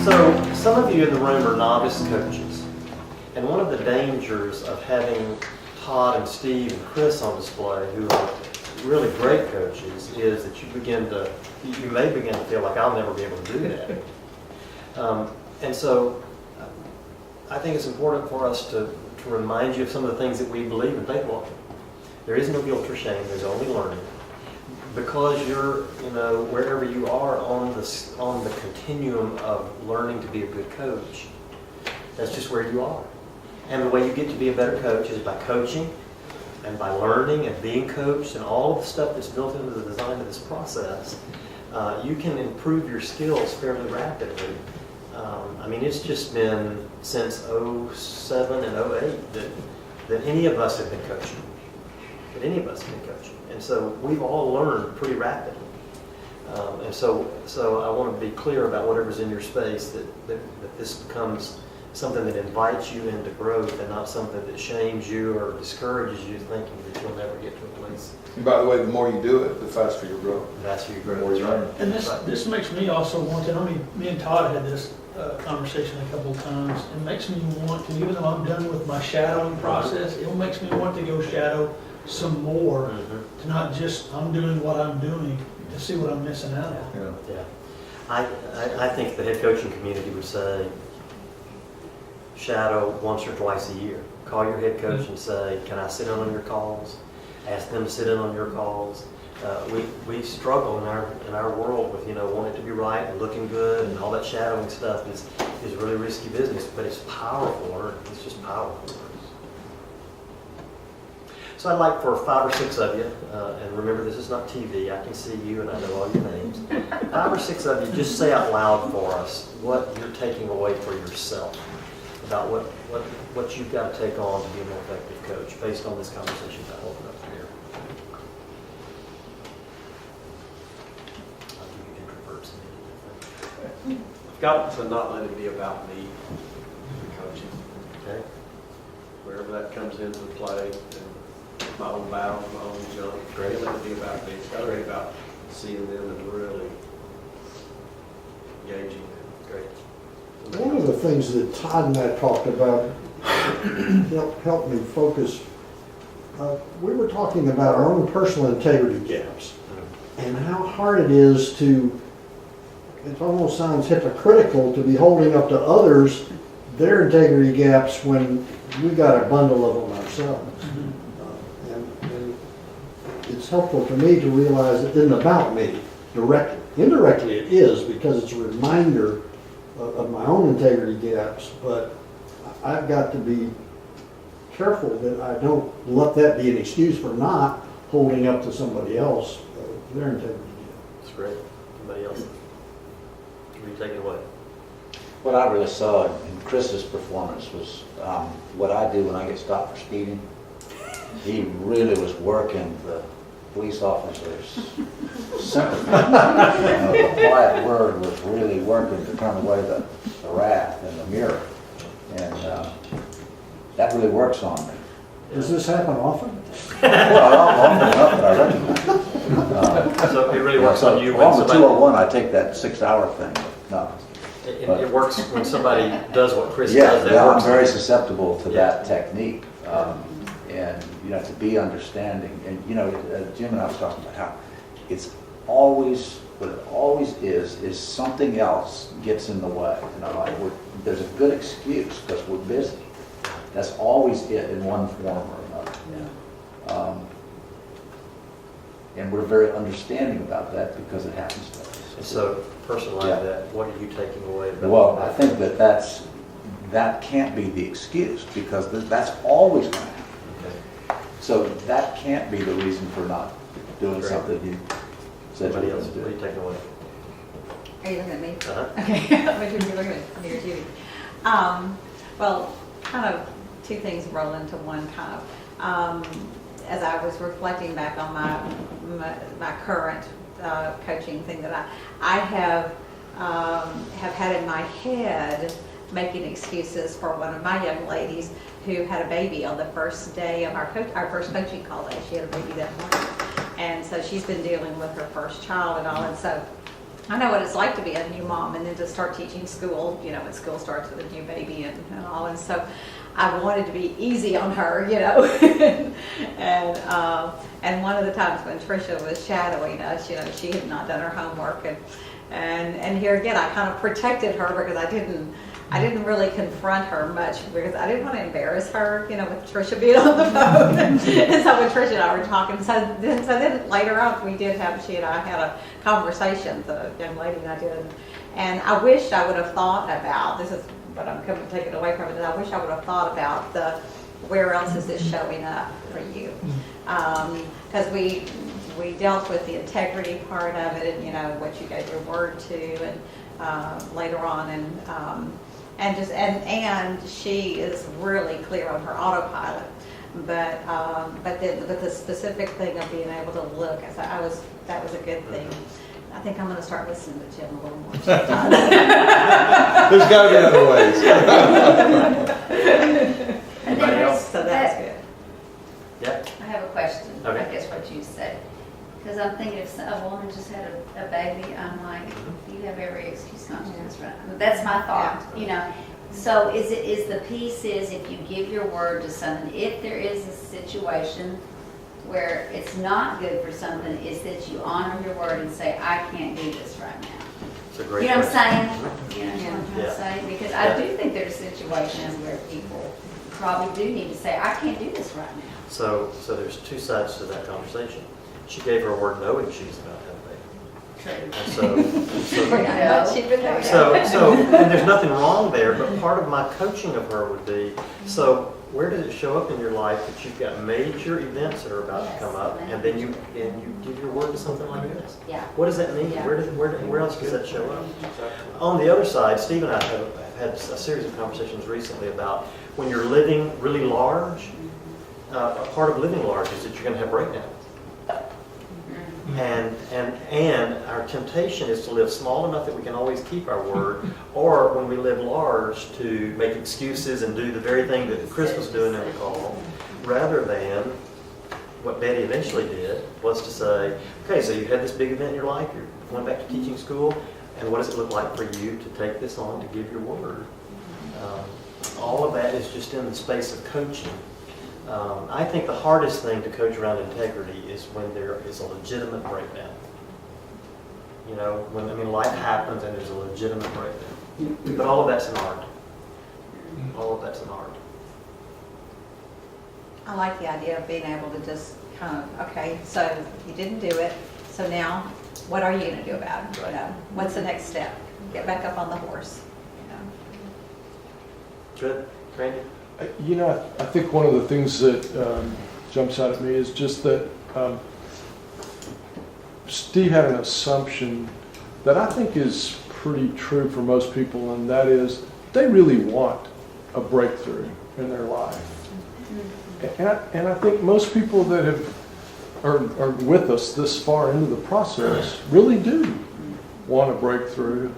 So, some of you in the room are novice coaches, and one of the dangers of having Todd and Steve and Chris on display, who are really great coaches, is that you may begin to feel like I'll never be able to do that. And so, I think it's important for us to remind you of some of the things that we believe in Faithwalking. There is no guilt or shame, there's only learning. Because you're, wherever you are on the continuum of learning to be a good coach, that's just where you are. And the way you get to be a better coach is by coaching and by learning and being coached and all of the stuff that's built into the design of this process. You can improve your skills fairly rapidly. It's just been since 07 and 08 that any of us have been coaching. And so we've all learned pretty rapidly. And so I want to be clear about whatever's in your space, that this becomes something that invites you into growth and not something that shames you or discourages you thinking that you'll never get to a place. And by the way, the more you do it, the faster you grow. The faster you grow. The more you learn. And this makes me also want to, me and Todd had this conversation a couple of times. It makes me want to, even though I'm done with my shadowing process, it makes me want to go shadow some more, to not just, I'm doing what I'm doing, to see what I'm missing out on. Yeah. I think the head coaching community would say, shadow once or twice a year. Call your head coach and say, can I sit in on your calls? Ask them to sit in on your calls. We struggle in our world with wanting it to be right and looking good, and all that shadowing stuff is really risky business, but it's powerful. It's just powerful. So I'd like for 5 or 6 of you, and remember this is not TV, I can see you and I know all your names. 5 or 6 of you, just say out loud for us what you're taking away for yourself about what you've got to take on to be a more effective coach based on this conversation that I opened up here. I'll give you introverts in a minute. I've got to not let it be about me, the coaching. Okay? Wherever that comes into play, and my own battles, my own junk. Great. Let it be about me. It's got to be about seeing them and really engaging them. Great. One of the things that Todd and I talked about helped me focus. We were talking about our own personal integrity gaps and how hard it is to, it almost sounds hypocritical to be holding up to others their integrity gaps when we got a bundle of them ourselves. And it's helpful for me to realize it isn't about me directly. Indirectly it is, because it's a reminder of my own integrity gaps, but I've got to be careful that I don't let that be an excuse for not holding up to somebody else their integrity gap. That's great. Anybody else? Will you take it away? What I really saw in Chris's performance was what I do when I get stopped for speeding. He really was working the police officer's sympathy. The quiet word was really working to turn away the wrath and the mirror. And that really works on me. Does this happen often? Well, often enough that I recognize. So it really works on you when on the somebody... 201, I take that 6-hour thing. No. It works when somebody does what Chris Yeah, does. I'm very susceptible to that technique. Yeah. And to be understanding. And Jim and I was talking about how it's always, what it always is something else gets in the way. There's a good excuse because we're busy. That's always it in one form or another. Yeah. And we're very understanding about that because it happens to us. So personalize that. What are you taking away? Well, I think that can't be the excuse because that's always going to happen. Okay. So that can't be the reason for not doing Great. something you said you Somebody were else, going to what are do. you taking away? Are you looking at me? Uh-huh. Okay, what you're looking at me or Judy. Well, kind of two things roll into one kind of. As I was reflecting back on my current coaching thing that I have had in my head making excuses for one of my young ladies who had a baby on the first day of our first coaching call day. She had a baby that morning. And so she's been dealing with her first child and all. And so I know what it's like to be a new mom and then to start teaching school, when school starts with a new baby and all. And so I wanted to be easy on her, and one of the times when Tricia was shadowing us, she had not done her homework, and here again I kind of protected her because I didn't really confront her much because I didn't want to embarrass her, with Tricia being on the phone. And so when Tricia and I were talking, so then later on she and I had a conversation, the young lady and I did, and I wish I would have thought about, this is what I'm coming to take it away from it, is I wish I would have thought about where else is this showing up for you? Because we dealt with the integrity part of it and, what you gave your word to and later on and she is really clear on her autopilot. But the specific thing of being able to look, that was a good thing. I think I'm going to start listening to Jim a little more sometimes. There's got to be other ways. Anybody else? So that's good. Yeah. I have a question, Okay. I guess what you said. Because I'm thinking if a woman just had a baby, I'm like, you have every excuse not to do this right. But that's my thought, So is the piece is if you give your word to someone, if there is a situation where it's not good for something, is that you honor your word and say, I can't do this right now. It's a great You know what I'm question. saying? You know what I'm trying Yeah. to say? Because I do think there's situations where people probably do need to say, I can't do this right now. So there's two sides to that conversation. She gave her word knowing she was about to have a baby. True. And Yeah. so and there's nothing wrong there, but part of my coaching of her would be, so where does it show up in your life that you've got major events that are about to come up, and then you give your word to something like this? Yeah. What does that mean? Yeah. Where else does that show up? On the other side, Steve and I have had a series of conversations recently about when you're living really large, a part of living large is that you're going to have breakdowns. And our temptation is to live small enough that we can always keep our word, or when we live large to make excuses and do the very thing that Chris was doing in the call, rather than what Betty eventually did was to say, okay, so you had this big event in your life, you're going back to teaching school, and what does it look like for you to take this on, to give your word? All of that is just in the space of coaching. I think the hardest thing to coach around integrity is when there is a legitimate breakdown. When life happens and there's a legitimate breakdown. But all of that's an art. All of that's an art. I like the idea of being able to just kind of, okay, so you didn't do it, so now what are you going to do about it? Right. What's the next step? Get back up on the horse. Good, Randy? I think one of the things that jumps out at me is just that Steve had an assumption that I think is pretty true for most people, and that is they really want a breakthrough in their life. And I think most people that are with us this far into the process really do want a breakthrough,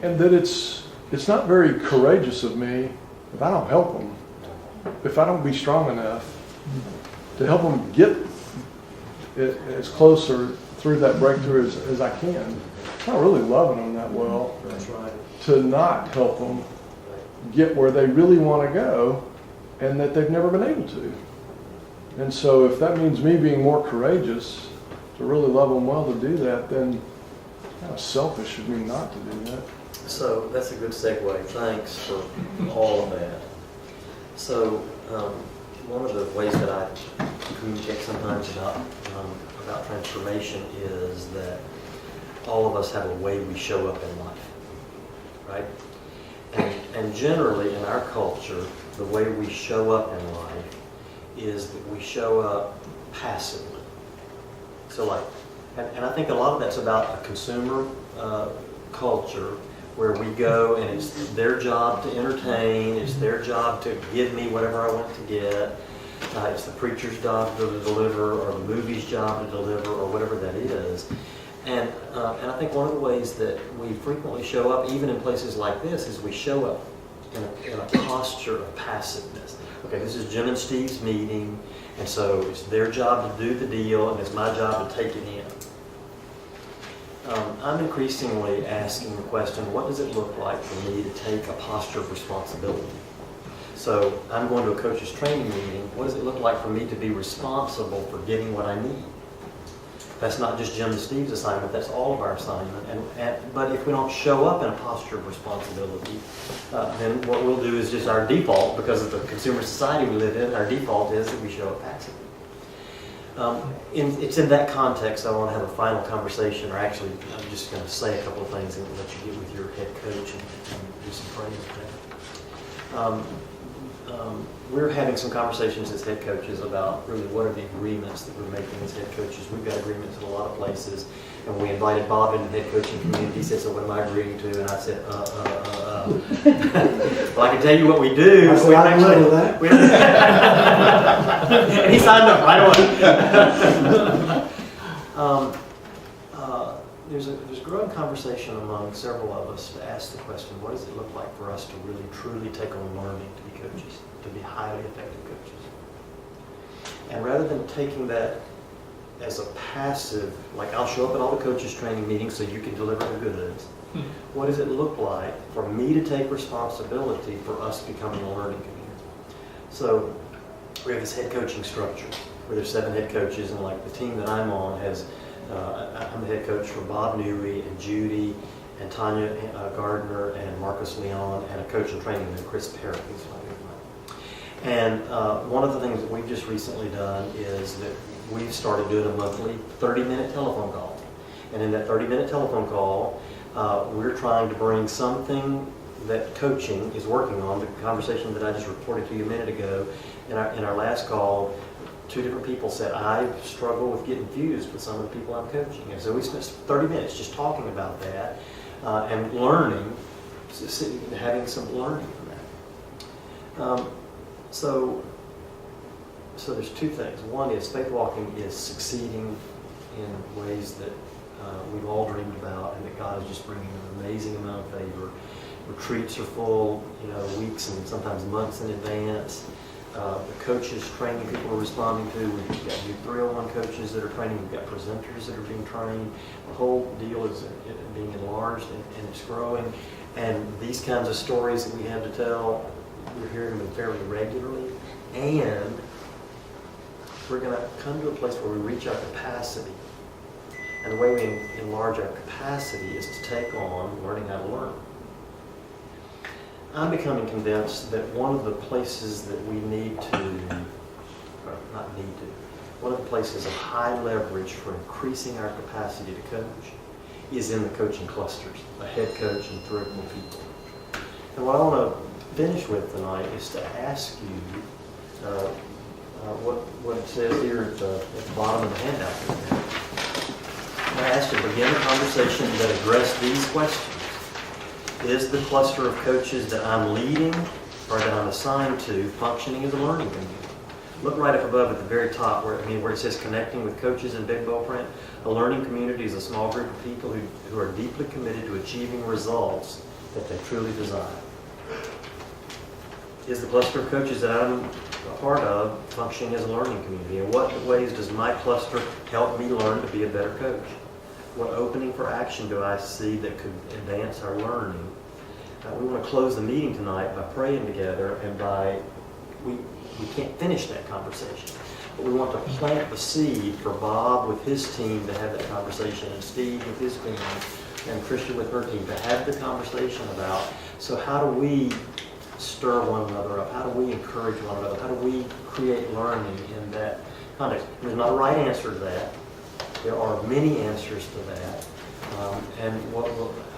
and that it's not very courageous of me if I don't help them, if I don't be strong enough to help them get as close or through that breakthrough as I can. I'm not really loving them that well. That's right. To not help them get where they really want to go and that they've never been able to. And so if that means me being more courageous to really love them well to do that, then it's kind of selfish of me not to do that. So that's a good segue. Thanks for all of that. So one of the ways that I communicate sometimes about transformation is that all of us have a way we show up in life, right? And generally in our culture, the way we show up in life is that we show up passively. So and I think a lot of that's about a consumer culture where we go and it's their job to entertain, it's their job to give me whatever I want to get, it's the preacher's job to deliver or the movie's job to deliver or whatever that is. And I think one of the ways that we frequently show up, even in places like this, is we show up in a posture of passiveness. Okay, this is Jim and Steve's meeting, and so it's their job to do the deal and it's my job to take it in. I'm increasingly asking the question, what does it look like for me to take a posture of responsibility? So I'm going to a coach's training meeting. What does it look like for me to be responsible for getting what I need? That's not just Jim and Steve's assignment, that's all of our assignment. But if we don't show up in a posture of responsibility, then what we'll do is just our default, because of the consumer society we live in, our default is that we show up passively. It's in that context I want to have a final conversation, or actually I'm just going to say a couple of things and let you get with your head coach and do some praying. We're having some conversations as head coaches about really what are the agreements that we're making as head coaches. We've got agreements in a lot of places, and we invited Bob into the head coaching community. He said, so what am I agreeing to? And I said, Well, I can tell you what we do. I said, I'm good with that. And he signed up right away. There's a growing conversation among several of us to ask the question, what does it look like for us to really, truly take on learning to be coaches, to be highly effective coaches? And rather than taking that as a passive, like I'll show up at all the coaches training meetings so you can deliver the goods, what does it look like for me to take responsibility for us becoming a learning community? So we have this head coaching structure where there's 7 head coaches, and like the team that I'm on has I'm the head coach for Bob Newey and Judy and Tanya Gardner and Marcus Leon, and a coach in training named Chris Perry. And one of the things that we've just recently done is that we've started doing a monthly 30-minute telephone call. And in that 30-minute telephone call, we're trying to bring something that coaching is working on, the conversation that I just reported to you a minute ago. In our last call, 2 different people said, I struggle with getting fused with some of the people I'm coaching. And so we spent 30 minutes just talking about that and learning, having some learning from that. So there's 2 things. One is Faithwalking is succeeding in ways that we've all dreamed about, and that God is just bringing an amazing amount of favor. Retreats are full, weeks and sometimes months in advance. The coaches training people are responding to. We've got new 301 coaches that are training. We've got presenters that are being trained. The whole deal is being enlarged and it's growing. And these kinds of stories that we have to tell, we're hearing them fairly regularly. And we're going to come to a place where we reach our capacity. And the way we enlarge our capacity is to take on learning how to learn. I'm becoming convinced that one of the places that we need to, or not need to, one of the places of high leverage for increasing our capacity to coach is in the coaching clusters, a head coach and 3 or 4 people. And what I want to finish with tonight is to ask you what it says here at the bottom of the handout. I asked you to begin a conversation that addressed these questions. Is the cluster of coaches that I'm leading or that I'm assigned to functioning as a learning community? Look right up above at the very top where it says connecting with coaches in big bold print. A learning community is a small group of people who are deeply committed to achieving results that they truly desire. Is the cluster of coaches that I'm a part of functioning as a learning community? In what ways does my cluster help me learn to be a better coach? What opening for action do I see that could advance our learning? We want to close the meeting tonight by praying together, and we can't finish that conversation, but we want to plant the seed for Bob with his team to have that conversation, and Steve with his team, and Tricia with her team to have the conversation about, so how do we stir one another up? How do we encourage one another? How do we create learning in that context? There's not a right answer to that. There are many answers to that, and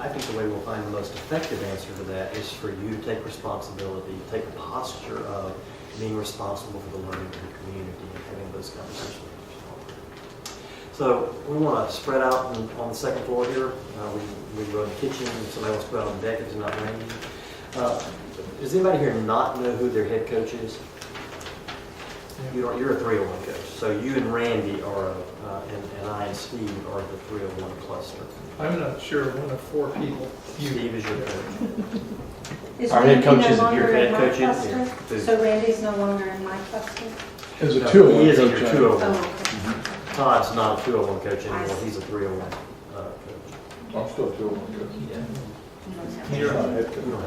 I think the way we'll find the most effective answer to that is for you to take responsibility, take a posture of being responsible for the learning of your community and having those conversations. So we want to spread out on the second floor here. We go in the kitchen, and somebody wants to go out on the deck if it's not raining. Does anybody here not know who their head coach is? You're a 301 coach, so you and Randy are, and I and Steve are the 301 cluster. I'm not sure, one of 4 people. Steve is your coach. Is Our head Randy coach no is longer your in head my coach is cluster? here. So Randy's no longer in my cluster? As a No, 201 he is in coach, your I- 201. Oh, okay. Todd's not a 201 coach I anymore. see. He's a 301 coach. I'm still 201 coach.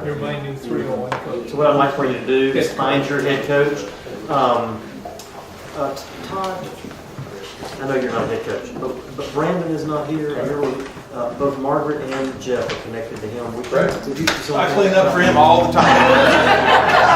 You're my new 301 coach. So what I'd like for you to do is find your head coach. Todd, I know you're not a head coach, but Brandon is not here, and both Margaret and Jeff are connected to him. Would you do something? I clean up for him all the time.